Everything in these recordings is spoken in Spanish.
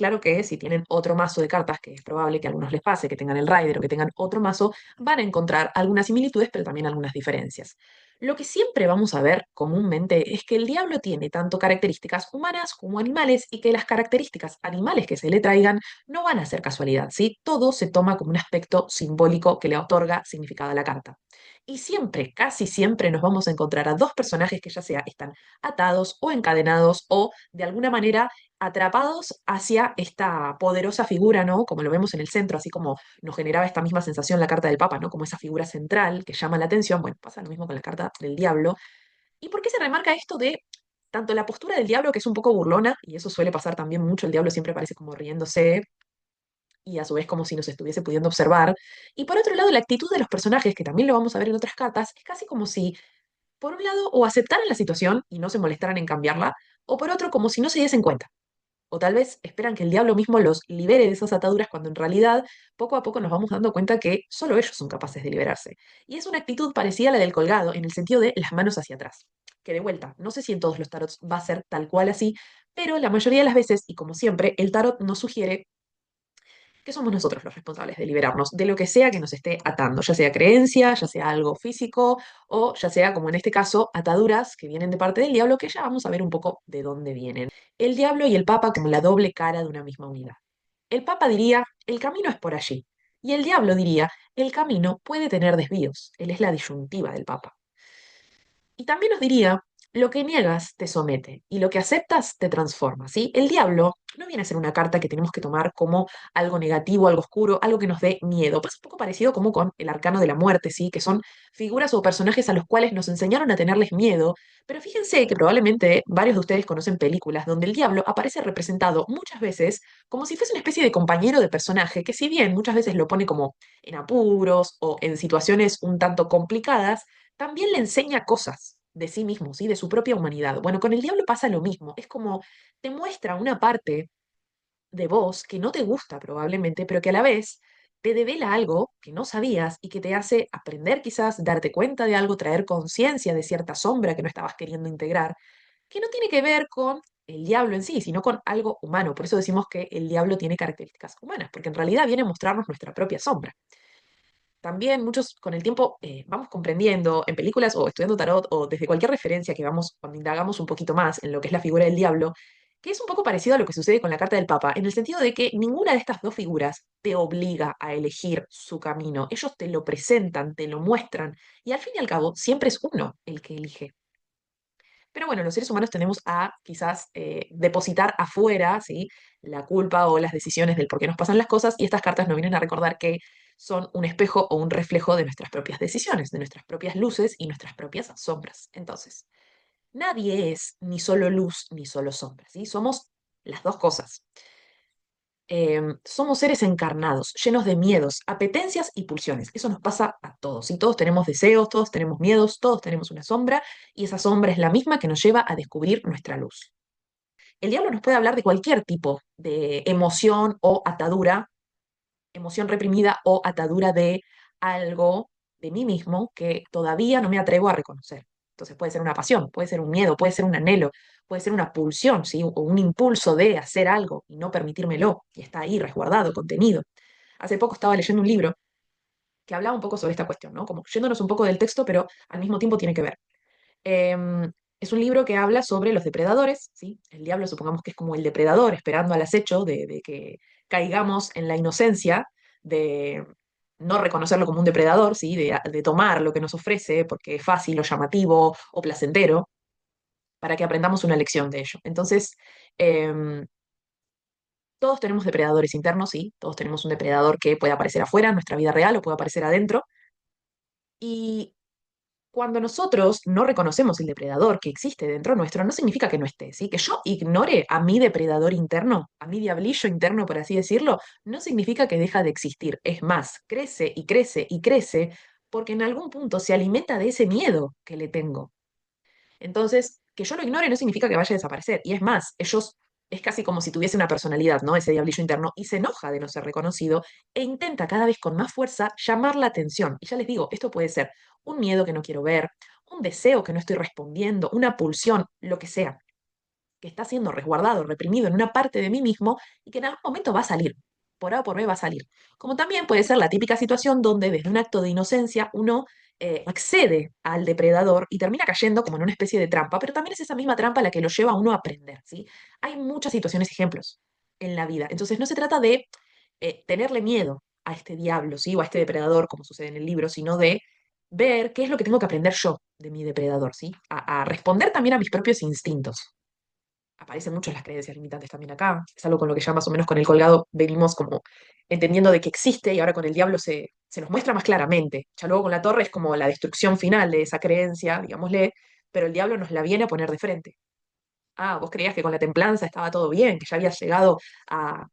claro que si tienen otro mazo de cartas, que es probable que a algunos les pase, que tengan el Rider o que tengan otro mazo, van a encontrar algunas similitudes, pero también algunas diferencias. Lo que siempre vamos a ver comúnmente es que el diablo tiene tanto características humanas como animales y que las características animales que se le traigan no van a ser casualidad, ¿sí? Todo se toma como un aspecto simbólico que le otorga significado a la carta. Y siempre, casi siempre, nos vamos a encontrar a dos personajes que ya sea están atados o encadenados o de alguna manera atrapados hacia esta poderosa figura, ¿no? Como lo vemos en el centro, así como nos generaba esta misma sensación la carta del Papa, ¿no? Como esa figura central que llama la atención. Bueno, pasa lo mismo con la carta del diablo. ¿Y por qué se remarca esto de tanto la postura del diablo, que es un poco burlona, y eso suele pasar también mucho, el diablo siempre parece como riéndose, y a su vez como si nos estuviese pudiendo observar. Y por otro lado, la actitud de los personajes, que también lo vamos a ver en otras cartas, es casi como si, por un lado, o aceptaran la situación y no se molestaran en cambiarla, o por otro, como si no se diesen cuenta. O tal vez esperan que el diablo mismo los libere de esas ataduras cuando en realidad poco a poco nos vamos dando cuenta que solo ellos son capaces de liberarse. Y es una actitud parecida a la del colgado en el sentido de las manos hacia atrás. Que de vuelta, no sé si en todos los tarots va a ser tal cual así, pero la mayoría de las veces, y como siempre, el tarot nos sugiere que somos nosotros los responsables de liberarnos de lo que sea que nos esté atando, ya sea creencia, ya sea algo físico, o ya sea, como en este caso, ataduras que vienen de parte del diablo, que ya vamos a ver un poco de dónde vienen. El diablo y el papa como la doble cara de una misma unidad. El papa diría, el camino es por allí. Y el diablo diría, el camino puede tener desvíos. Él es la disyuntiva del papa. Y también nos diría, lo que niegas te somete y lo que aceptas te transforma, ¿sí? El diablo no viene a ser una carta que tenemos que tomar como algo negativo, algo oscuro, algo que nos dé miedo. Pasa un poco parecido como con el arcano de la muerte, ¿sí? Que son figuras o personajes a los cuales nos enseñaron a tenerles miedo. Pero fíjense que probablemente varios de ustedes conocen películas donde el diablo aparece representado muchas veces como si fuese una especie de compañero de personaje, que si bien muchas veces lo pone como en apuros o en situaciones un tanto complicadas, también le enseña cosas de sí mismo, ¿sí? De su propia humanidad. Bueno, con el diablo pasa lo mismo. Es como te muestra una parte de vos que no te gusta probablemente, pero que a la vez te devela algo que no sabías y que te hace aprender quizás, darte cuenta de algo, traer conciencia de cierta sombra que no estabas queriendo integrar, que no tiene que ver con el diablo en sí, sino con algo humano. Por eso decimos que el diablo tiene características humanas, porque en realidad viene a mostrarnos nuestra propia sombra. También muchos con el tiempo vamos comprendiendo en películas o estudiando tarot o desde cualquier referencia que vamos, cuando indagamos un poquito más en lo que es la figura del diablo, que es un poco parecido a lo que sucede con la carta del Papa, en el sentido de que ninguna de estas dos figuras te obliga a elegir su camino. Ellos te lo presentan, te lo muestran, y al fin y al cabo siempre es uno el que elige. Pero bueno, los seres humanos tenemos a quizás depositar afuera, ¿sí? La culpa o las decisiones del por qué nos pasan las cosas, y estas cartas nos vienen a recordar que son un espejo o un reflejo de nuestras propias decisiones, de nuestras propias luces y nuestras propias sombras. Entonces, nadie es ni solo luz ni solo sombra, ¿sí? Somos las dos cosas. Somos seres encarnados, llenos de miedos, apetencias y pulsiones. Eso nos pasa a todos. Y todos tenemos deseos, todos tenemos miedos, todos tenemos una sombra, y esa sombra es la misma que nos lleva a descubrir nuestra luz. El diablo nos puede hablar de cualquier tipo de emoción o atadura, emoción reprimida o atadura de algo de mí mismo que todavía no me atrevo a reconocer. Entonces puede ser una pasión, puede ser un miedo, puede ser un anhelo, puede ser una pulsión, ¿sí? O un impulso de hacer algo y no permitírmelo, y está ahí resguardado, contenido. Hace poco estaba leyendo un libro que hablaba un poco sobre esta cuestión, ¿no? Como yéndonos un poco del texto, pero al mismo tiempo tiene que ver. Es un libro que habla sobre los depredadores, ¿sí? El diablo supongamos que es como el depredador esperando al acecho de que caigamos en la inocencia de no reconocerlo como un depredador, ¿sí? De tomar lo que nos ofrece porque es fácil o llamativo o placentero, para que aprendamos una lección de ello. Entonces, em, todos tenemos depredadores internos, sí, todos tenemos un depredador que puede aparecer afuera en nuestra vida real o puede aparecer adentro. Y cuando nosotros no reconocemos el depredador que existe dentro nuestro, no significa que no esté, ¿sí? Que yo ignore a mi depredador interno, a mi diablillo interno, por así decirlo, no significa que deja de existir. Es más, crece y crece y crece porque en algún punto se alimenta de ese miedo que le tengo. Entonces, que yo lo ignore no significa que vaya a desaparecer. Y es más, ellos es casi como si tuviese una personalidad, ¿no? Ese diablillo interno, y se enoja de no ser reconocido e intenta cada vez con más fuerza llamar la atención. Y ya les digo, esto puede ser un miedo que no quiero ver, un deseo que no estoy respondiendo, una pulsión, lo que sea. que está siendo resguardado, reprimido en una parte de mí mismo y que en algún momento va a salir. Por A o por B va a salir. Como también puede ser la típica situación donde desde un acto de inocencia uno accede al depredador y termina cayendo como en una especie de trampa, pero también es esa misma trampa la que lo lleva a uno a aprender, ¿sí? Hay muchas situaciones, ejemplos en la vida. Entonces no se trata de tenerle miedo a este diablo, ¿sí? O a este depredador, como sucede en el libro, sino de ver qué es lo que tengo que aprender yo de mi depredador, ¿sí? A responder también a mis propios instintos. Aparecen mucho las creencias limitantes también acá. Es algo con lo que ya más o menos con el colgado venimos como entendiendo de que existe y ahora con el diablo se nos muestra más claramente. Ya luego con la torre es como la destrucción final de esa creencia, digámosle, pero el diablo nos la viene a poner de frente. Ah, vos creías que con la templanza estaba todo bien, que ya habías llegado a,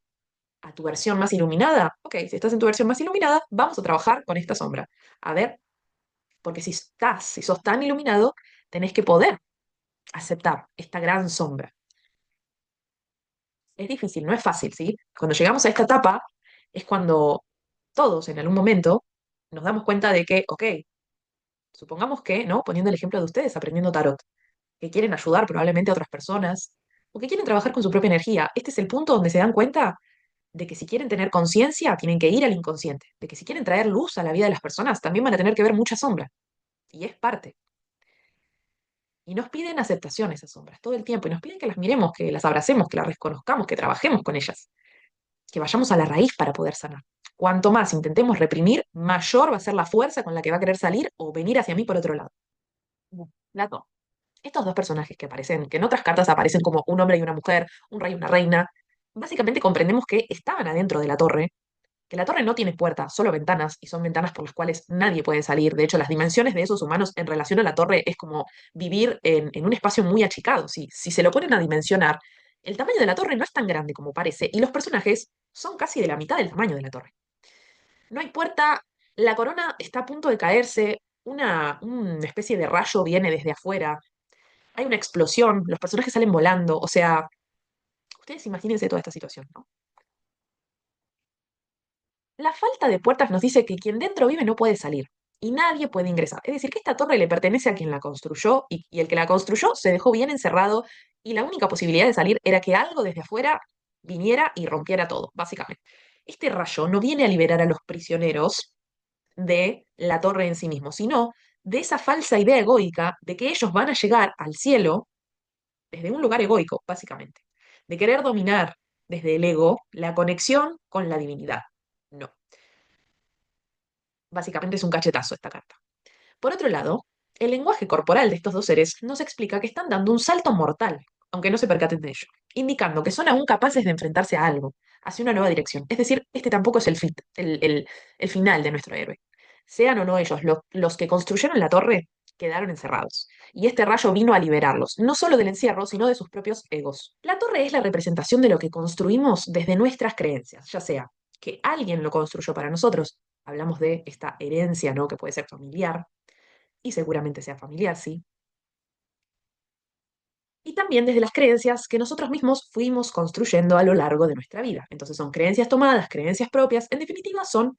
a tu versión más iluminada. Ok, si estás en tu versión más iluminada, vamos a trabajar con esta sombra. A ver, porque si sos tan iluminado, tenés que poder aceptar esta gran sombra. Es difícil, no es fácil, ¿sí? Cuando llegamos a esta etapa es cuando todos en algún momento nos damos cuenta de que, ok, supongamos que, ¿no? Poniendo el ejemplo de ustedes aprendiendo tarot, que quieren ayudar probablemente a otras personas o que quieren trabajar con su propia energía. Este es el punto donde se dan cuenta de que si quieren tener conciencia, tienen que ir al inconsciente, de que si quieren traer luz a la vida de las personas, también van a tener que ver mucha sombra. Y es parte. Y nos piden aceptación esas sombras todo el tiempo, y nos piden que las miremos, que las abracemos, que las reconozcamos, que trabajemos con ellas, que vayamos a la raíz para poder sanar. Cuanto más intentemos reprimir, mayor va a ser la fuerza con la que va a querer salir o venir hacia mí por otro lado. Plato. Estos dos personajes que aparecen, que en otras cartas aparecen como un hombre y una mujer, un rey y una reina, básicamente comprendemos que estaban adentro de la torre, que la torre no tiene puertas, solo ventanas, y son ventanas por las cuales nadie puede salir. De hecho, las dimensiones de esos humanos en relación a la torre es como vivir en un espacio muy achicado. Si se lo ponen a dimensionar, el tamaño de la torre no es tan grande como parece, y los personajes son casi de la mitad del tamaño de la torre. No hay puerta, la corona está a punto de caerse, una especie de rayo viene desde afuera, hay una explosión, los personajes salen volando, o sea, ustedes imagínense toda esta situación, ¿no? La falta de puertas nos dice que quien dentro vive no puede salir y nadie puede ingresar. Es decir, que esta torre le pertenece a quien la construyó y el que la construyó se dejó bien encerrado y la única posibilidad de salir era que algo desde afuera viniera y rompiera todo, básicamente. Este rayo no viene a liberar a los prisioneros de la torre en sí mismo, sino de esa falsa idea egoica de que ellos van a llegar al cielo desde un lugar egoico, básicamente, de querer dominar desde el ego la conexión con la divinidad. No. Básicamente es un cachetazo esta carta. Por otro lado, el lenguaje corporal de estos dos seres nos explica que están dando un salto mortal, aunque no se percaten de ello, indicando que son aún capaces de enfrentarse a algo, hacia una nueva dirección. Es decir, este tampoco es el final de nuestro héroe. Sean o no ellos, los que construyeron la torre quedaron encerrados, y este rayo vino a liberarlos, no solo del encierro, sino de sus propios egos. La torre es la representación de lo que construimos desde nuestras creencias, ya sea que alguien lo construyó para nosotros, hablamos de esta herencia, ¿no? Que puede ser familiar, y seguramente sea familiar, sí. Y también desde las creencias que nosotros mismos fuimos construyendo a lo largo de nuestra vida. Entonces son creencias tomadas, creencias propias, en definitiva son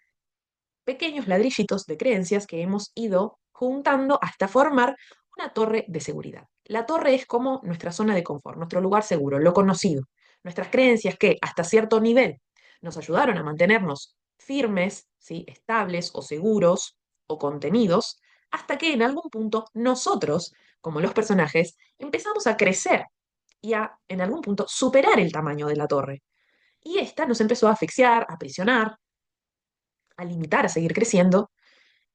pequeños ladrillitos de creencias que hemos ido juntando hasta formar una torre de seguridad. La torre es como nuestra zona de confort, nuestro lugar seguro, lo conocido. Nuestras creencias que hasta cierto nivel nos ayudaron a mantenernos firmes, ¿sí? Estables o seguros o contenidos, hasta que en algún punto nosotros, como los personajes, empezamos a crecer y a, en algún punto, superar el tamaño de la torre. Y esta nos empezó a asfixiar, a aprisionar, a limitar, a seguir creciendo,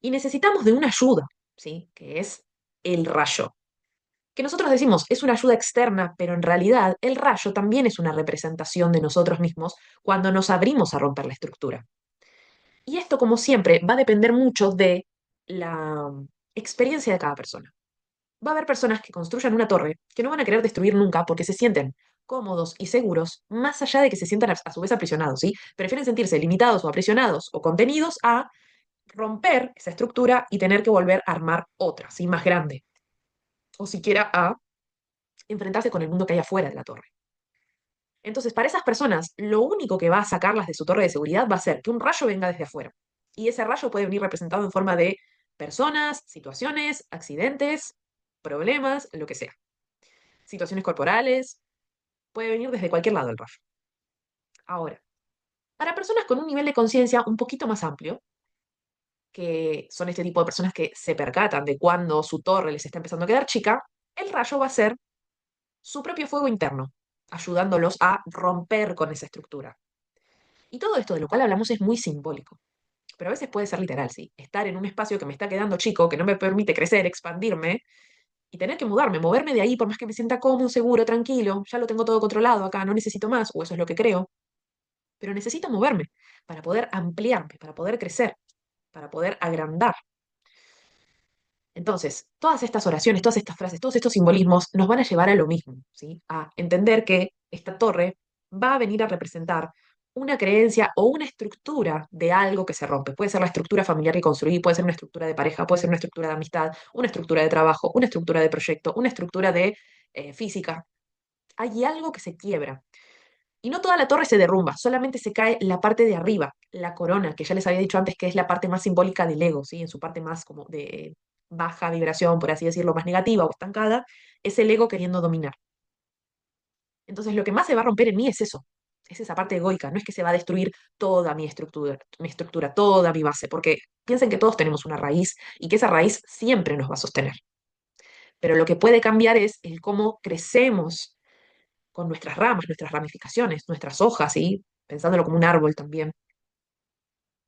y necesitamos de una ayuda, ¿sí? Que es el rayo. Que nosotros decimos es una ayuda externa, pero en realidad el rayo también es una representación de nosotros mismos cuando nos abrimos a romper la estructura. Y esto, como siempre, va a depender mucho de la experiencia de cada persona. Va a haber personas que construyan una torre que no van a querer destruir nunca porque se sienten cómodos y seguros, más allá de que se sientan a su vez aprisionados, ¿sí? Prefieren sentirse limitados o aprisionados o contenidos a romper esa estructura y tener que volver a armar otra, ¿sí? Más grande. O siquiera a enfrentarse con el mundo que hay afuera de la torre. Entonces, para esas personas, lo único que va a sacarlas de su torre de seguridad va a ser que un rayo venga desde afuera. Y ese rayo puede venir representado en forma de personas, situaciones, accidentes, problemas, lo que sea. Situaciones corporales. Puede venir desde cualquier lado el rayo. Ahora, para personas con un nivel de conciencia un poquito más amplio, que son este tipo de personas que se percatan de cuando su torre les está empezando a quedar chica, el rayo va a ser su propio fuego interno, ayudándolos a romper con esa estructura. Y todo esto de lo cual hablamos es muy simbólico, pero a veces puede ser literal, ¿sí? Estar en un espacio que me está quedando chico, que no me permite crecer, expandirme, y tener que mudarme, moverme de ahí por más que me sienta cómodo, seguro, tranquilo, ya lo tengo todo controlado acá, no necesito más, o eso es lo que creo, pero necesito moverme para poder ampliarme, para poder crecer, para poder agrandar. Entonces, todas estas oraciones, todas estas frases, todos estos simbolismos nos van a llevar a lo mismo, ¿sí? A entender que esta torre va a venir a representar una creencia o una estructura de algo que se rompe. Puede ser la estructura familiar que construí, puede ser una estructura de pareja, puede ser una estructura de amistad, una estructura de trabajo, una estructura de proyecto, una estructura de física. Hay algo que se quiebra. Y no toda la torre se derrumba, solamente se cae la parte de arriba, la corona, que ya les había dicho antes que es la parte más simbólica del ego, ¿sí? En su parte más como de baja vibración, por así decirlo, más negativa o estancada, es el ego queriendo dominar. Entonces lo que más se va a romper en mí es eso, es esa parte egoica, no es que se va a destruir toda mi estructura, toda mi base, porque piensen que todos tenemos una raíz y que esa raíz siempre nos va a sostener. Pero lo que puede cambiar es el cómo crecemos con nuestras ramas, nuestras ramificaciones, nuestras hojas, ¿sí? Pensándolo como un árbol también.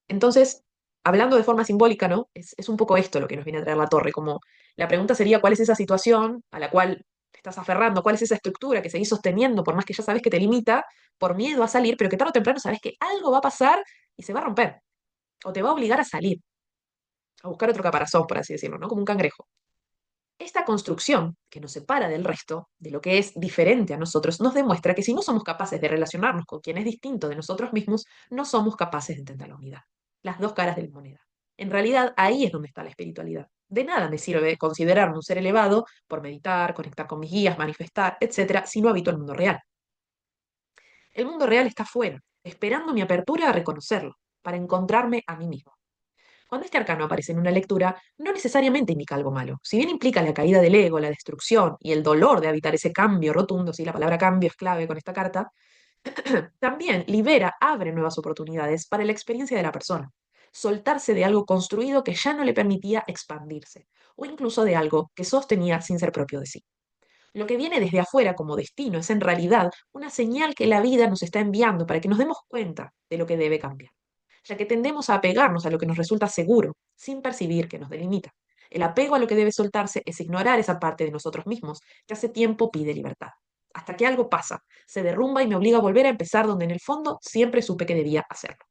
Entonces, hablando de forma simbólica, ¿no? Es un poco esto lo que nos viene a traer la torre, como la pregunta sería, ¿cuál es esa situación a la cual te estás aferrando? ¿Cuál es esa estructura que seguís sosteniendo, por más que ya sabes que te limita, por miedo a salir, pero que tarde o temprano sabes que algo va a pasar y se va a romper, o te va a obligar a salir, a buscar otro caparazón, por así decirlo, ¿no? Como un cangrejo. Esta construcción que nos separa del resto, de lo que es diferente a nosotros, nos demuestra que si no somos capaces de relacionarnos con quien es distinto de nosotros mismos, no somos capaces de entender la unidad. Las dos caras de la moneda. En realidad, ahí es donde está la espiritualidad. De nada me sirve considerarme un ser elevado por meditar, conectar con mis guías, manifestar, etcétera, si no habito el mundo real. El mundo real está afuera, esperando mi apertura a reconocerlo, para encontrarme a mí mismo. Cuando este arcano aparece en una lectura, no necesariamente indica algo malo. Si bien implica la caída del ego, la destrucción y el dolor de habitar ese cambio rotundo, si la palabra cambio es clave con esta carta, también libera, abre nuevas oportunidades para la experiencia de la persona. Soltarse de algo construido que ya no le permitía expandirse, o incluso de algo que sostenía sin ser propio de sí. Lo que viene desde afuera como destino es en realidad una señal que la vida nos está enviando para que nos demos cuenta de lo que debe cambiar, ya que tendemos a apegarnos a lo que nos resulta seguro, sin percibir que nos delimita. El apego a lo que debe soltarse es ignorar esa parte de nosotros mismos que hace tiempo pide libertad. Hasta que algo pasa, se derrumba y me obliga a volver a empezar donde en el fondo siempre supe que debía hacerlo.